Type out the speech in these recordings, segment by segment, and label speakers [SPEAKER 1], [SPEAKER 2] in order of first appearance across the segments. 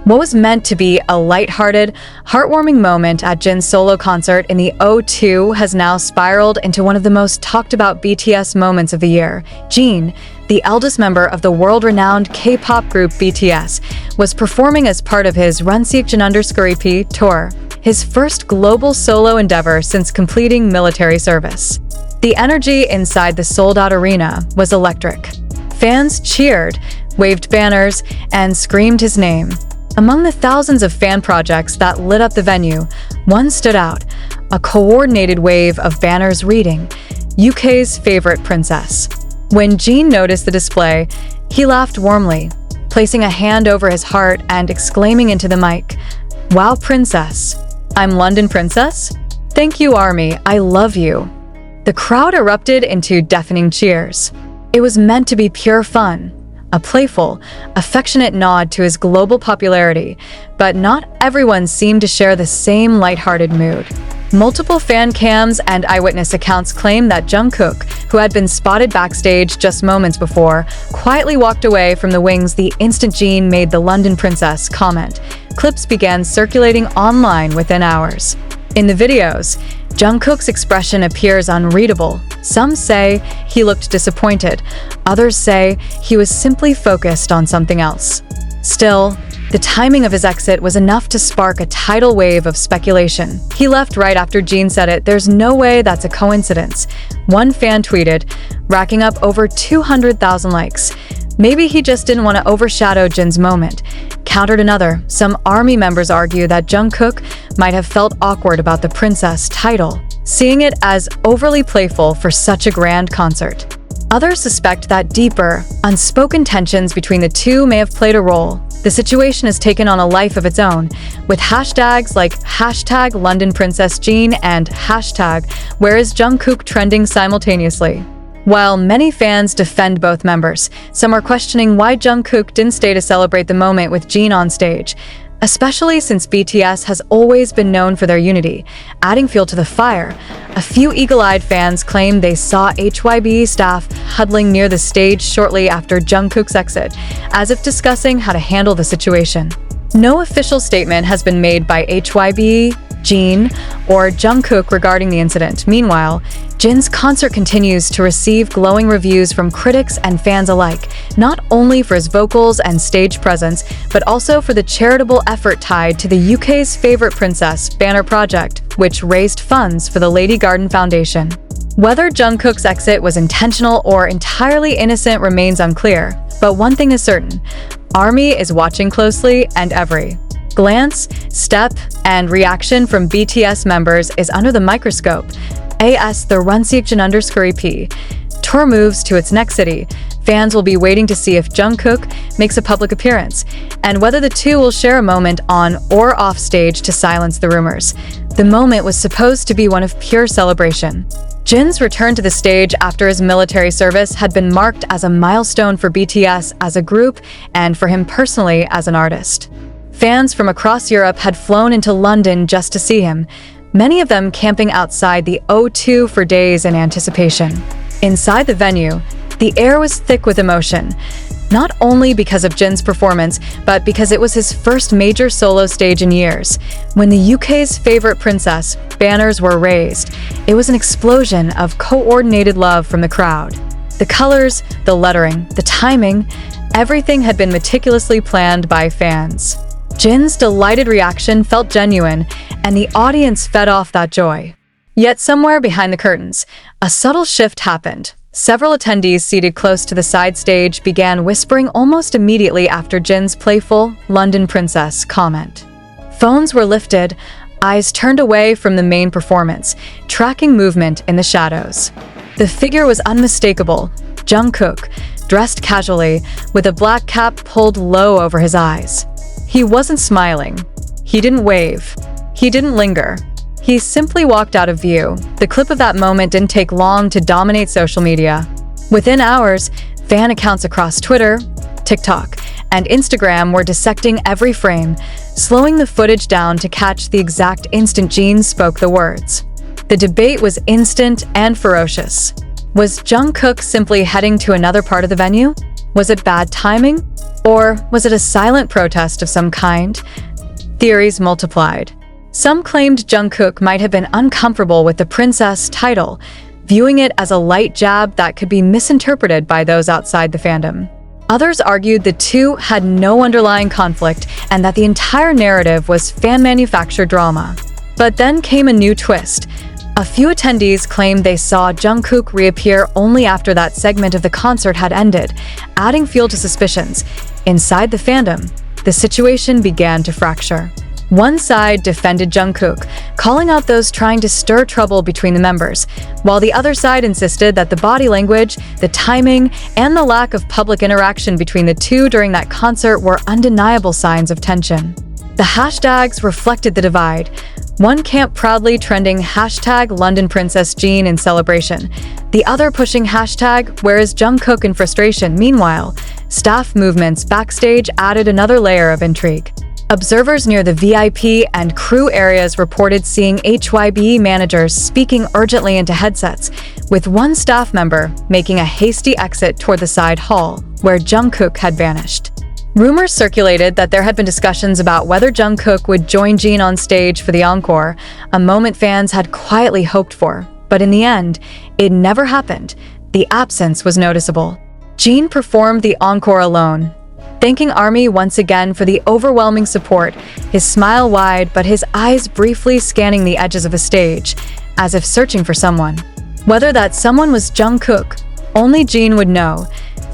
[SPEAKER 1] What was meant to be a lighthearted, heartwarming moment at Jin's solo concert in the O2 has now spiraled into one of the most talked about BTS moments of the year. Jin, the eldest member of the world-renowned K-pop group BTS, was performing as part of his scrutiny tour, his first global solo endeavor since completing military service. The energy inside the sold-out arena was electric. Fans cheered, waved banners, and screamed his name. Among the thousands of fan projects that lit up the venue, one stood out, a coordinated wave of banners reading, UK's favorite princess. When Jin noticed the display, he laughed warmly, placing a hand over his heart and exclaiming into the mic, "Wow, princess! I'm London Princess? Thank you, ARMY, I love you." The crowd erupted into deafening cheers. It was meant to be pure fun, a playful, affectionate nod to his global popularity, but not everyone seemed to share the same lighthearted mood. Multiple fan cams and eyewitness accounts claim that Jungkook, who had been spotted backstage just moments before, quietly walked away from the wings the instant Jin made the London Princess comment. Clips began circulating online within hours. In the videos, Jungkook's expression appears unreadable. Some say he looked disappointed, others say he was simply focused on something else. Still, the timing of his exit was enough to spark a tidal wave of speculation. He left right after Jin said it. "There's no way that's a coincidence," one fan tweeted, racking up over 200,000 likes. "Maybe he just didn't want to overshadow Jin's moment," countered another. Some ARMY members argue that Jungkook might have felt awkward about the princess title, seeing it as overly playful for such a grand concert. Others suspect that deeper, unspoken tensions between the two may have played a role. The situation has taken on a life of its own, with hashtags like #LondonPrincessJin and #WhereIsJungkook trending simultaneously. While many fans defend both members, some are questioning why Jungkook didn't stay to celebrate the moment with Jin on stage, especially since BTS has always been known for their unity. Adding fuel to the fire, a few eagle-eyed fans claim they saw HYB staff huddling near the stage shortly after Jungkook's exit, as if discussing how to handle the situation. No official statement has been made by HYB, Jin, or Jungkook regarding the incident. Meanwhile, Jin's concert continues to receive glowing reviews from critics and fans alike, not only for his vocals and stage presence, but also for the charitable effort tied to the UK's favorite princess banner project, which raised funds for the Lady Garden Foundation. Whether Jungkook's exit was intentional or entirely innocent remains unclear, but one thing is certain: ARMY is watching closely, and every glance, step, and reaction from BTS members is under the microscope. As the _P tour moves to its next city, fans will be waiting to see if Jungkook makes a public appearance, and whether the two will share a moment on or off stage to silence the rumors. The moment was supposed to be one of pure celebration. Jin's return to the stage after his military service had been marked as a milestone for BTS as a group and for him personally as an artist. Fans from across Europe had flown into London just to see him, many of them camping outside the O2 for days in anticipation. Inside the venue, the air was thick with emotion, not only because of Jin's performance, but because it was his first major solo stage in years. When the UK's favorite princess banners were raised, it was an explosion of coordinated love from the crowd. The colors, the lettering, the timing, everything had been meticulously planned by fans. Jin's delighted reaction felt genuine, and the audience fed off that joy. Yet somewhere behind the curtains, a subtle shift happened. Several attendees seated close to the side stage began whispering almost immediately after Jin's playful "London Princess" comment. Phones were lifted, eyes turned away from the main performance, tracking movement in the shadows. The figure was unmistakable: Jungkook, dressed casually, with a black cap pulled low over his eyes. He wasn't smiling. He didn't wave. He didn't linger. He simply walked out of view. The clip of that moment didn't take long to dominate social media. Within hours, fan accounts across Twitter, TikTok, and Instagram were dissecting every frame, slowing the footage down to catch the exact instant Jin spoke the words. The debate was instant and ferocious. Was Jungkook simply heading to another part of the venue? Was it bad timing? Or was it a silent protest of some kind? Theories multiplied. Some claimed Jungkook might have been uncomfortable with the princess title, viewing it as a light jab that could be misinterpreted by those outside the fandom. Others argued the two had no underlying conflict and that the entire narrative was fan-manufactured drama. But then came a new twist. A few attendees claimed they saw Jungkook reappear only after that segment of the concert had ended, adding fuel to suspicions. Inside the fandom, the situation began to fracture. One side defended Jungkook, calling out those trying to stir trouble between the members, while the other side insisted that the body language, the timing, and the lack of public interaction between the two during that concert were undeniable signs of tension. The hashtags reflected the divide. One camp proudly trending hashtag London Princess Jean in celebration, the other pushing hashtag Where is Jungkook in frustration. Meanwhile, staff movements backstage added another layer of intrigue. Observers near the VIP and crew areas reported seeing HYBE managers speaking urgently into headsets, with one staff member making a hasty exit toward the side hall, where Jungkook had vanished. Rumors circulated that there had been discussions about whether Jungkook would join Jin on stage for the encore, a moment fans had quietly hoped for. But in the end, it never happened. The absence was noticeable. Jin performed the encore alone, thanking ARMY once again for the overwhelming support, his smile wide but his eyes briefly scanning the edges of the stage, as if searching for someone. Whether that someone was Jungkook, only Jin would know.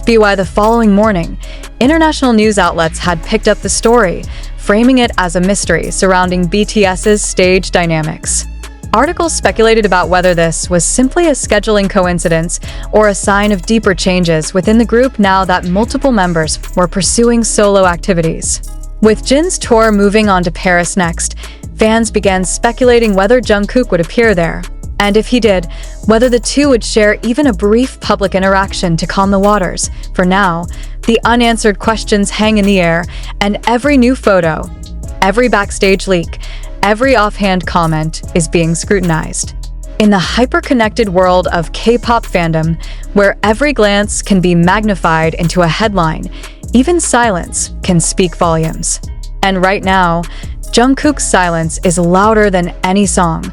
[SPEAKER 1] By the following morning, international news outlets had picked up the story, framing it as a mystery surrounding BTS's stage dynamics. Articles speculated about whether this was simply a scheduling coincidence or a sign of deeper changes within the group now that multiple members were pursuing solo activities. With Jin's tour moving on to Paris next, fans began speculating whether Jungkook would appear there, and if he did, whether the two would share even a brief public interaction to calm the waters. For now, the unanswered questions hang in the air, and every new photo, every backstage leak, every offhand comment is being scrutinized. In the hyper-connected world of K-pop fandom, where every glance can be magnified into a headline, even silence can speak volumes. And right now, Jungkook's silence is louder than any song.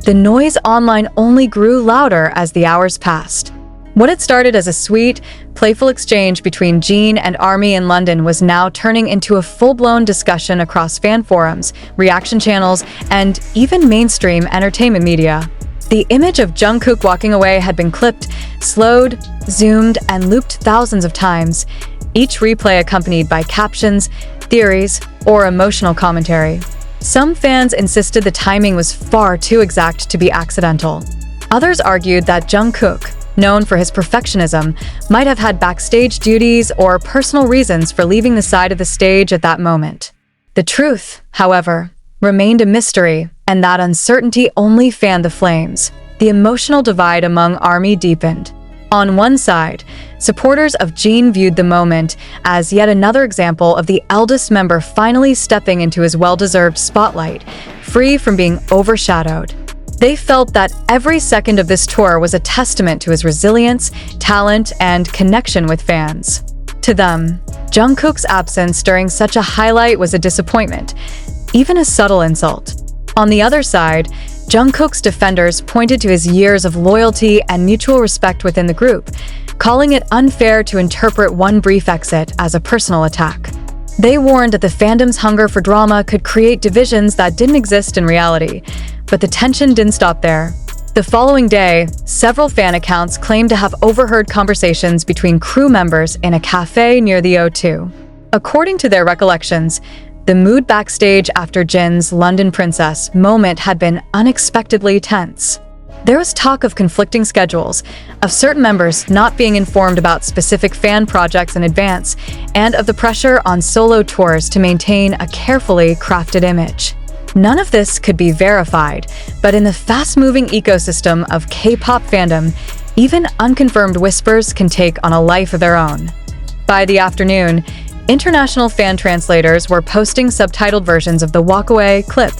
[SPEAKER 1] The noise online only grew louder as the hours passed. What had started as a sweet, playful exchange between Jin and ARMY in London was now turning into a full-blown discussion across fan forums, reaction channels, and even mainstream entertainment media. The image of Jungkook walking away had been clipped, slowed, zoomed, and looped thousands of times, each replay accompanied by captions, theories, or emotional commentary. Some fans insisted the timing was far too exact to be accidental. Others argued that Jungkook, known for his perfectionism, might have had backstage duties or personal reasons for leaving the side of the stage at that moment. The truth, however, remained a mystery, and that uncertainty only fanned the flames. The emotional divide among ARMY deepened. On one side, supporters of Jin viewed the moment as yet another example of the eldest member finally stepping into his well-deserved spotlight, free from being overshadowed. They felt that every second of this tour was a testament to his resilience, talent, and connection with fans. To them, Jungkook's absence during such a highlight was a disappointment, even a subtle insult. On the other side, Jungkook's defenders pointed to his years of loyalty and mutual respect within the group, calling it unfair to interpret one brief exit as a personal attack. They warned that the fandom's hunger for drama could create divisions that didn't exist in reality, but the tension didn't stop there. The following day, several fan accounts claimed to have overheard conversations between crew members in a cafe near the O2. According to their recollections, the mood backstage after Jin's London Princess moment had been unexpectedly tense. There was talk of conflicting schedules, of certain members not being informed about specific fan projects in advance, and of the pressure on solo tours to maintain a carefully crafted image. None of this could be verified, but in the fast-moving ecosystem of K-pop fandom, even unconfirmed whispers can take on a life of their own. By the afternoon, international fan translators were posting subtitled versions of the walkaway clip,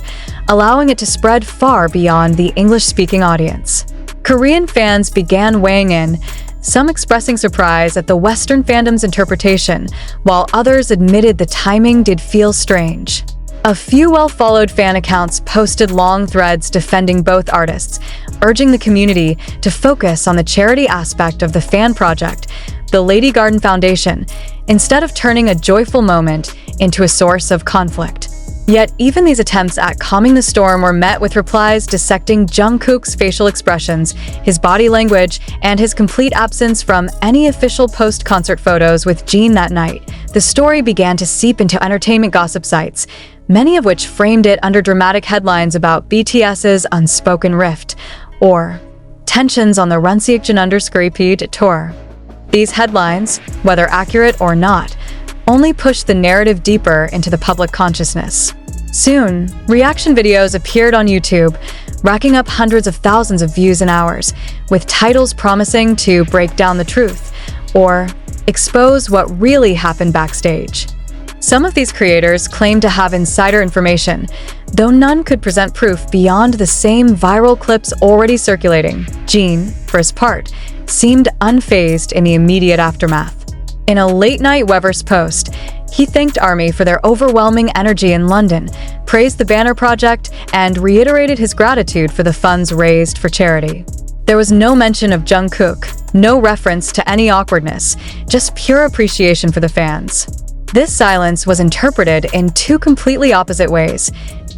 [SPEAKER 1] allowing it to spread far beyond the English-speaking audience. Korean fans began weighing in, some expressing surprise at the Western fandom's interpretation, while others admitted the timing did feel strange. A few well-followed fan accounts posted long threads defending both artists, urging the community to focus on the charity aspect of the fan project, the Lady Garden Foundation, instead of turning a joyful moment into a source of conflict. Yet even these attempts at calming the storm were met with replies dissecting Jungkook's facial expressions, his body language, and his complete absence from any official post-concert photos with Jin that night. The story began to seep into entertainment gossip sites, many of which framed it under dramatic headlines about BTS's unspoken rift, or tensions on the Runseok tour. These headlines, whether accurate or not, only pushed the narrative deeper into the public consciousness. Soon, reaction videos appeared on YouTube, racking up hundreds of thousands of views in hours, with titles promising to break down the truth or expose what really happened backstage. Some of these creators claimed to have insider information, though none could present proof beyond the same viral clips already circulating. Jin, for his part, seemed unfazed in the immediate aftermath. In a late-night Weverse post, he thanked ARMY for their overwhelming energy in London, praised the banner project, and reiterated his gratitude for the funds raised for charity. There was no mention of Jungkook, no reference to any awkwardness, just pure appreciation for the fans. This silence was interpreted in two completely opposite ways.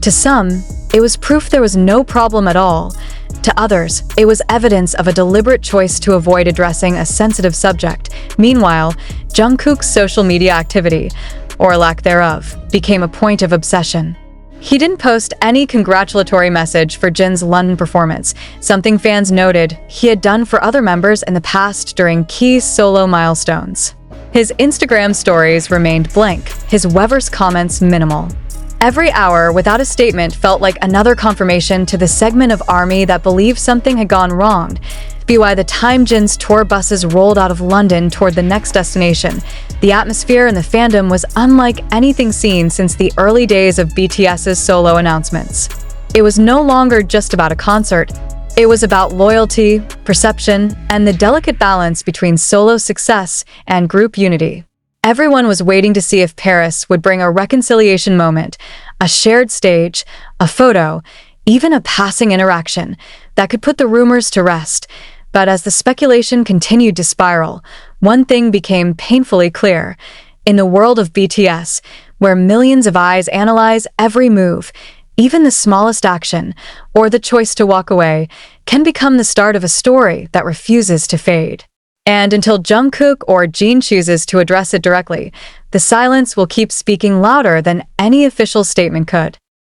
[SPEAKER 1] To some, it was proof there was no problem at all. To others, it was evidence of a deliberate choice to avoid addressing a sensitive subject. Meanwhile, Jungkook's social media activity, or lack thereof, became a point of obsession. He didn't post any congratulatory message for Jin's London performance, something fans noted he had done for other members in the past during key solo milestones. His Instagram stories remained blank, his Weverse comments minimal. Every hour without a statement felt like another confirmation to the segment of ARMY that believed something had gone wrong. By the time Jin's tour buses rolled out of London toward the next destination, the atmosphere in the fandom was unlike anything seen since the early days of BTS's solo announcements. It was no longer just about a concert. It was about loyalty, perception, and the delicate balance between solo success and group unity. Everyone was waiting to see if Paris would bring a reconciliation moment, a shared stage, a photo, even a passing interaction that could put the rumors to rest. But as the speculation continued to spiral, one thing became painfully clear. In the world of BTS, where millions of eyes analyze every move, even the smallest action, or the choice to walk away, can become the start of a story that refuses to fade. And until Jungkook or Jin chooses to address it directly, the silence will keep speaking louder than any official statement could.